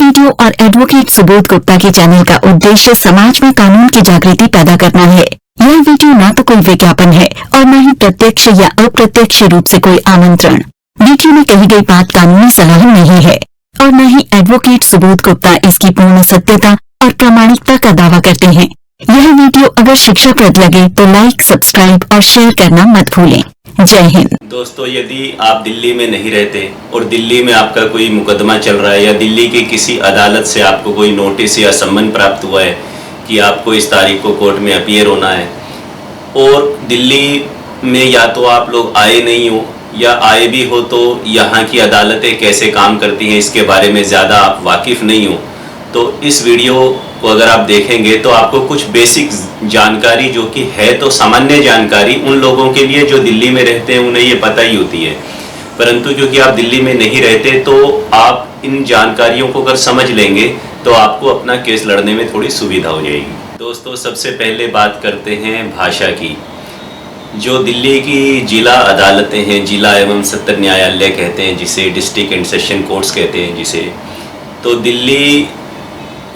Video और advocate Subodh Gupta के channel का उद्देश्य समाज में कानून की जागृति पैदा करना है। यह वीडियो न तो कोई विज्ञापन है और न ही प्रत्यक्ष या अप्रत्यक्ष रूप से कोई आमंत्रण। वीडियो में कही गई बात कानूनी सलाह नहीं है और न ही एडवोकेट सुबोध गुप्ता इसकी पूर्ण सत्यता और प्रामाणिकता का दावा करते हैं। यह वीडियो अगर शिक्षाप्रद लगे तो लाइक, सब्सक्राइब और शेयर करना मत भूलें। जय हिंद। दोस्तों, यदि आप दिल्ली में नहीं रहते और दिल्ली में आपका कोई मुकदमा चल रहा है या दिल्ली की किसी अदालत से आपको कोई नोटिस या सम्मन प्राप्त हुआ है कि आपको इस तारीख को कोर्ट में अपीयर होना है और दिल्ली में या तो आप लोग आए नहीं हो या आए भी हो तो यहाँ की अदालतें कैसे काम करती हैं इसके बारे में ज़्यादा आप वाकिफ़ नहीं हो, तो इस वीडियो को अगर आप देखेंगे तो आपको कुछ बेसिक जानकारी, जो कि है तो सामान्य जानकारी उन लोगों के लिए जो दिल्ली में रहते हैं उन्हें ये पता ही होती है, परंतु क्योंकि आप दिल्ली में नहीं रहते तो आप इन जानकारियों को अगर समझ लेंगे तो आपको अपना केस लड़ने में थोड़ी सुविधा हो जाएगी। दोस्तों, सबसे पहले बात करते हैं भाषा की। जो दिल्ली की जिला अदालतें हैं, जिला एवं सत्र न्यायालय कहते हैं जिसे, डिस्ट्रिक्ट एंड सेशन कोर्ट्स कहते हैं जिसे, तो दिल्ली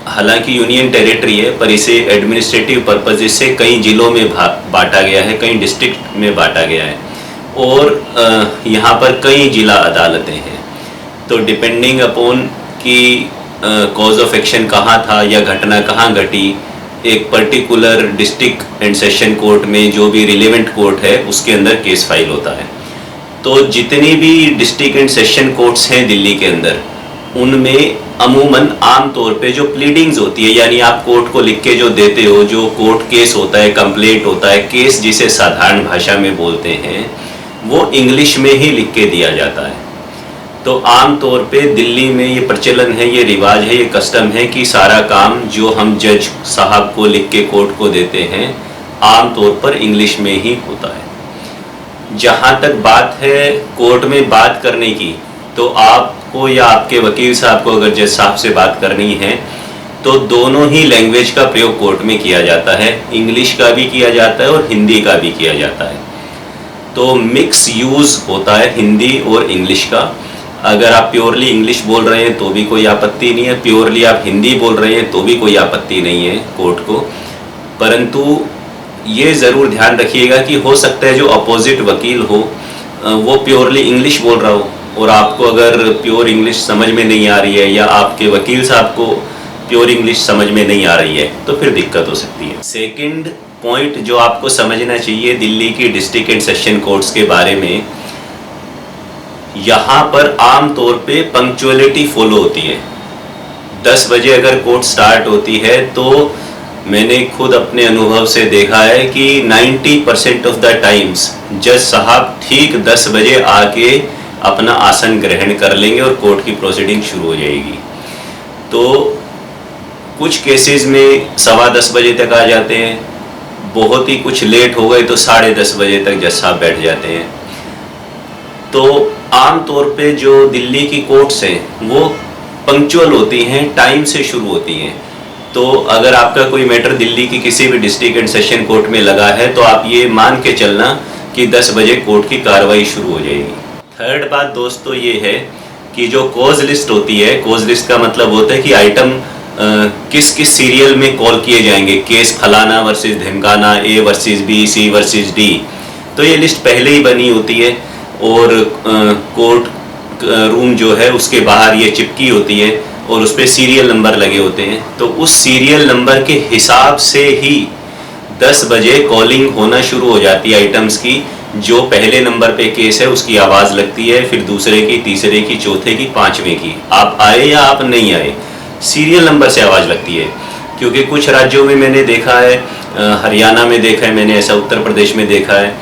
हालांकि यूनियन टेरिटरी है पर इसे एडमिनिस्ट्रेटिव पर्पज से कई जिलों में बांटा गया है, कई डिस्ट्रिक्ट में बांटा गया है और यहाँ पर कई जिला अदालतें हैं। तो डिपेंडिंग अपॉन कि कॉज ऑफ एक्शन कहाँ था या घटना कहाँ घटी, एक particular district and session court में जो भी रिलेवेंट कोर्ट है उसके अंदर केस फाइल होता है। तो जितनी भी डिस्ट्रिक्ट एंड सेशन कोर्ट्स हैं दिल्ली के अंदर, उनमें अमूमन आम तौर पे जो प्लीडिंग्स होती है, यानी आप कोर्ट को लिख के जो देते हो, जो कोर्ट केस होता है, कंप्लेंट होता है, केस जिसे साधारण भाषा में बोलते हैं, वो इंग्लिश में ही लिख के दिया जाता है। तो आम तौर पे दिल्ली में ये प्रचलन है, ये रिवाज है, ये कस्टम है कि सारा काम जो हम जज साहब को लिख के कोर्ट को देते हैं आम तौर पर इंग्लिश में ही होता है। जहाँ तक बात है कोर्ट में बात करने की, तो आपको या आपके वकील साहब को अगर जज साहब से बात करनी है तो दोनों ही लैंग्वेज का प्रयोग कोर्ट में किया जाता है, इंग्लिश का भी किया जाता है और हिंदी का भी किया जाता है। तो मिक्स यूज़ होता है हिंदी और इंग्लिश का। अगर आप प्योरली इंग्लिश बोल रहे हैं तो भी कोई आपत्ति नहीं है, प्योरली आप हिंदी बोल रहे हैं तो भी कोई आपत्ति नहीं है कोर्ट को। परंतु ये ज़रूर ध्यान रखिएगा कि हो सकता है जो अपोजिट वकील हो वो प्योरली इंग्लिश बोल रहा हो और आपको अगर प्योर इंग्लिश समझ में नहीं आ रही है या आपके वकील साहब को प्योर इंग्लिश समझ में नहीं आ रही है तो फिर दिक्कत हो सकती है। सेकंड पॉइंट जो आपको समझना चाहिए दिल्ली की डिस्ट्रिक्ट एंड सेशन कोर्ट्स के बारे में, यहाँ पर आम तौर पे पंक्चुअलिटी फॉलो होती है। 10 बजे अगर कोर्ट स्टार्ट होती है तो मैंने खुद अपने अनुभव से देखा है कि 90% ऑफ द टाइम्स जज साहब ठीक 10 बजे आके अपना आसन ग्रहण कर लेंगे और कोर्ट की प्रोसीडिंग शुरू हो जाएगी। तो कुछ केसेस में 9:15 बजे तक आ जाते हैं, बहुत ही कुछ लेट हो गए तो 10:30 बजे तक जज साहब बैठ जाते हैं। तो आम तौर पे जो दिल्ली की कोर्ट्स हैं वो पंक्चुअल होती हैं, टाइम से शुरू होती हैं। तो अगर आपका कोई मैटर दिल्ली की किसी भी डिस्ट्रिक्ट एंड सेशन कोर्ट में लगा है तो आप ये मान के चलना कि 10 बजे कोर्ट की कार्रवाई शुरू हो जाएगी। थर्ड बात दोस्तों ये है कि जो कॉज लिस्ट होती है, कॉज लिस्ट का मतलब होता है कि आइटम किस किस सीरियल में कॉल किए जाएंगे, केस फलाना वर्सेस ढिमकाना, A versus B, C versus D. तो ये लिस्ट पहले ही बनी होती है और कोर्ट रूम जो है उसके बाहर ये चिपकी होती है और उस पर सीरियल नंबर लगे होते हैं। तो उस सीरियल नंबर के हिसाब से ही 10 बजे कॉलिंग होना शुरू हो जाती है आइटम्स की। जो पहले नंबर पे केस है उसकी आवाज़ लगती है, फिर दूसरे की, तीसरे की, चौथे की, पाँचवें की। आप आए या आप नहीं आए, सीरियल नंबर से आवाज़ लगती है। क्योंकि कुछ राज्यों में मैंने देखा है, हरियाणा में देखा है मैंने, ऐसा उत्तर प्रदेश में देखा है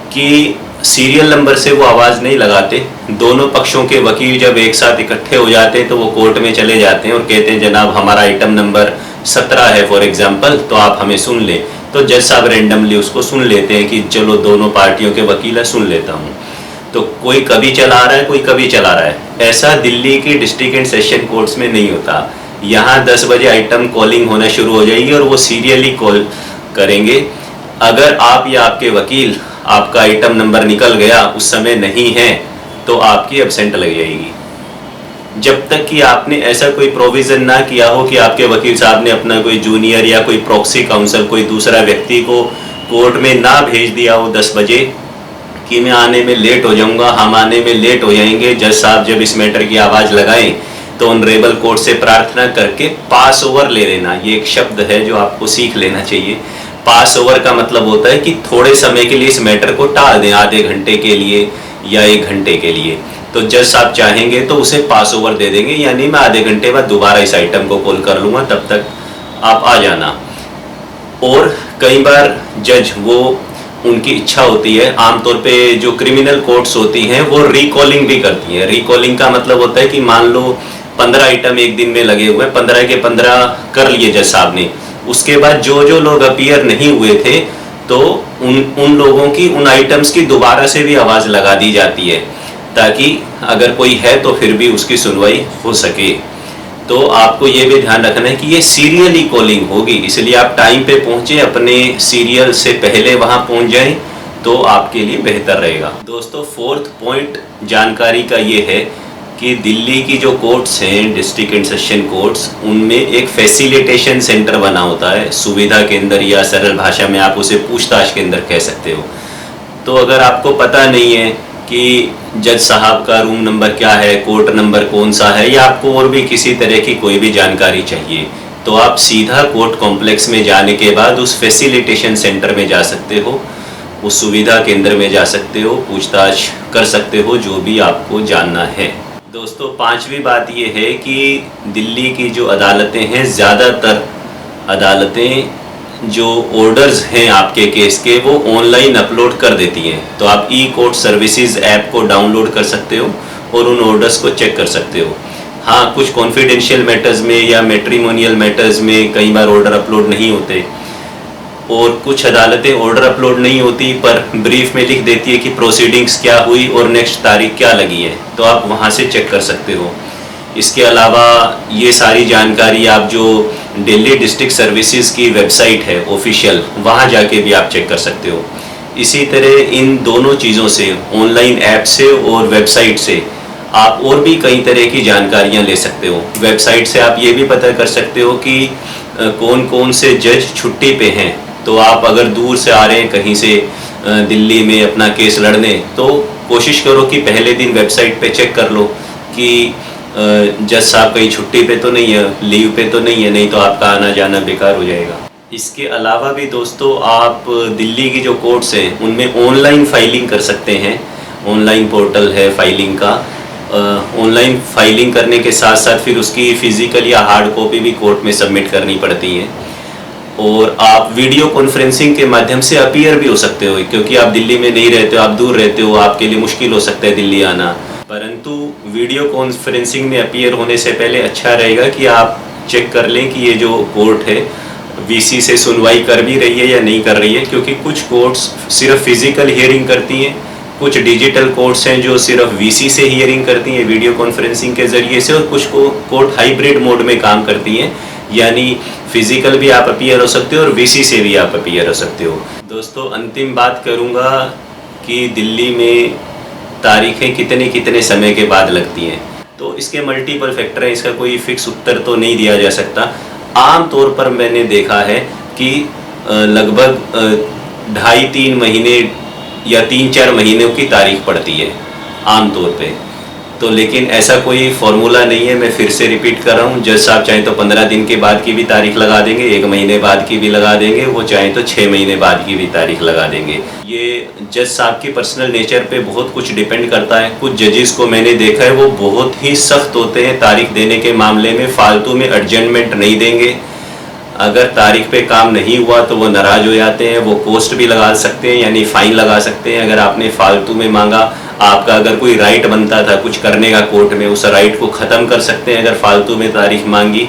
कि सीरियल नंबर से वो आवाज़ नहीं लगाते। दोनों पक्षों के वकील जब एक साथ इकट्ठे हो जाते हैं तो वो कोर्ट में चले जाते हैं और कहते हैं जनाब हमारा आइटम नंबर 17 है फॉर एग्जांपल, तो आप हमें सुन लें। तो जज साहब रेंडमली उसको सुन लेते हैं कि चलो दोनों पार्टियों के वकील है, सुन लेता हूँ। तो कोई कभी चला रहा है, कोई कभी चला रहा है। ऐसा दिल्ली की डिस्ट्रिक्ट एंड सेशन कोर्ट्स में नहीं होता। यहाँ 10 बजे आइटम कॉलिंग होना शुरू हो जाएगी और वो सीरियली कॉल करेंगे। अगर आप या आपके वकील, आपका आइटम नंबर निकल गया, उस समय नहीं है, तो आपकी एब्सेंट लग जाएगी। जब तक कि आपने ऐसा कोई प्रोविज़न ना किया हो कि आपके वकील साहब ने अपना कोई जूनियर या कोई प्रॉक्सी काउंसल कोई दूसरा व्यक्ति को कोर्ट में ना भेज दिया हो 10 बजे कि मैं आने में लेट हो जाऊंगा, हम आने में लेट हो जाएंगे, जज साहब जब इस मैटर की आवाज़ लगाएं तो ऑनरेबल कोर्ट से प्रार्थना करके पास ओवर ले लेना। ये एक शब्द है जो आपको सीख लेना चाहिए। पास ओवर का मतलब होता है कि थोड़े समय के लिए इस मैटर को टाल दें, आधे घंटे के लिए या 1 घंटे के लिए। तो जज साहब चाहेंगे तो उसे पास ओवर दे देंगे, यानी मैं आधे घंटे बाद दोबारा इस आइटम को कॉल कर लूँगा, तब तक आप आ जाना। और कई बार जज वो उनकी इच्छा होती है, आमतौर पे जो क्रिमिनल कोर्ट्स होती हैं वो रिकॉलिंग भी करती हैं। रिकॉलिंग का मतलब होता है कि मान लो 15 आइटम एक दिन में लगे हुए, 15 के 15 कर लिए जज साहब ने, उसके बाद जो जो लोग अपीयर नहीं हुए थे तो उन लोगों की उन आइटम्स की दोबारा से भी आवाज़ लगा दी जाती है, ताकि अगर कोई है तो फिर भी उसकी सुनवाई हो सके। तो आपको ये भी ध्यान रखना है कि ये सीरियली कॉलिंग होगी, इसलिए आप टाइम पे पहुँचे, अपने सीरियल से पहले वहाँ पहुँच जाएं तो आपके लिए बेहतर रहेगा। दोस्तों, 4th पॉइंट जानकारी का ये है कि दिल्ली की जो कोर्ट्स हैं, डिस्ट्रिक्ट एंड सेशन कोर्ट्स, उनमें एक फैसिलिटेशन सेंटर बना होता है, सुविधा केंद्र, या सरल भाषा में आप उसे पूछताछ केंद्र कह सकते हो। तो अगर आपको पता नहीं है कि जज साहब का रूम नंबर क्या है, कोर्ट नंबर कौन सा है, या आपको और भी किसी तरह की कोई भी जानकारी चाहिए, तो आप सीधा कोर्ट कॉम्प्लेक्स में जाने के बाद उस फैसिलिटेशन सेंटर में जा सकते हो, उस सुविधा केंद्र में जा सकते हो, पूछताछ कर सकते हो जो भी आपको जानना है। दोस्तों, 5वीं बात ये है कि दिल्ली की जो अदालतें हैं, ज़्यादातर अदालतें जो ऑर्डर्स हैं आपके केस के वो ऑनलाइन अपलोड कर देती हैं। तो आप ई कोर्ट सर्विसेज ऐप को डाउनलोड कर सकते हो और उन ऑर्डर्स को चेक कर सकते हो। हाँ, कुछ कॉन्फिडेंशियल मैटर्स में या मैट्रिमोनियल मैटर्स में कई बार ऑर्डर अपलोड नहीं होते, और कुछ अदालतें ऑर्डर अपलोड नहीं होती पर ब्रीफ में लिख देती है कि प्रोसीडिंग्स क्या हुई और नेक्स्ट तारीख क्या लगी है, तो आप वहाँ से चेक कर सकते हो। इसके अलावा ये सारी जानकारी आप जो दिल्ली डिस्ट्रिक्ट सर्विसेज की वेबसाइट है ऑफिशियल, वहाँ जाके भी आप चेक कर सकते हो। इसी तरह इन दोनों चीज़ों से, ऑनलाइन ऐप से और वेबसाइट से, आप और भी कई तरह की जानकारियाँ ले सकते हो। वेबसाइट से आप ये भी पता कर सकते हो कि कौन कौन से जज छुट्टी पे हैं। तो आप अगर दूर से आ रहे हैं कहीं से दिल्ली में अपना केस लड़ने, तो कोशिश करो कि पहले दिन वेबसाइट पे चेक कर लो कि जज साहब कहीं छुट्टी पे तो नहीं है, लीव पे तो नहीं है, नहीं तो आपका आना जाना बेकार हो जाएगा। इसके अलावा भी दोस्तों, आप दिल्ली की जो कोर्ट्स हैं उनमें ऑनलाइन फाइलिंग कर सकते हैं। ऑनलाइन पोर्टल है फाइलिंग का। ऑनलाइन फाइलिंग करने के साथ साथ फिर उसकी फिजिकल या हार्ड कॉपी भी कोर्ट में सबमिट करनी पड़ती है। और आप वीडियो कॉन्फ्रेंसिंग के माध्यम से अपीयर भी हो सकते हो, क्योंकि आप दिल्ली में नहीं रहते हो, आप दूर रहते हो, आपके लिए मुश्किल हो सकता है दिल्ली आना। परंतु वीडियो कॉन्फ्रेंसिंग में अपीयर होने से पहले अच्छा रहेगा कि आप चेक कर लें कि ये जो कोर्ट है वीसी से सुनवाई कर भी रही है या नहीं कर रही है, क्योंकि कुछ कोर्ट्स सिर्फ फिजिकल हियरिंग करती हैं, कुछ डिजिटल कोर्ट्स हैं जो सिर्फ वीसी से हियरिंग करती हैं वीडियो कॉन्फ्रेंसिंग के ज़रिए से, और कुछ को कोर्ट हाइब्रिड मोड में काम करती हैं, यानी फिजिकल भी आप अपीयर हो सकते हो और वीसी से भी आप अपीयर हो सकते हो। दोस्तों, अंतिम बात करूँगा कि दिल्ली में तारीखें कितने समय के बाद लगती हैं, तो इसके मल्टीपल फैक्टर हैं, इसका कोई फिक्स उत्तर तो नहीं दिया जा सकता। आम तौर पर मैंने देखा है कि लगभग 2.5-3 महीने या 3-4 महीनों की तारीख पड़ती है आम तौर पे। तो लेकिन ऐसा कोई फॉर्मूला नहीं है, मैं फिर से रिपीट कर रहा हूँ। जज साहब चाहें तो 15 दिन के बाद की भी तारीख लगा देंगे, 1 महीने बाद की भी लगा देंगे, वो चाहें तो 6 महीने बाद की भी तारीख लगा देंगे। ये जज साहब की पर्सनल नेचर पे बहुत कुछ डिपेंड करता है। कुछ जजेस को मैंने देखा है वो बहुत ही सख्त होते हैं तारीख देने के मामले में, फालतू में एडजमेंट नहीं देंगे। अगर तारीख पे काम नहीं हुआ तो वो नाराज़ हो जाते हैं, वो कोस्ट भी लगा सकते हैं, यानी फ़ाइन लगा सकते हैं अगर आपने फालतू में मांगा। आपका अगर कोई राइट बनता था कुछ करने का कोर्ट में, उस राइट को ख़त्म कर सकते हैं अगर फालतू में तारीख मांगी।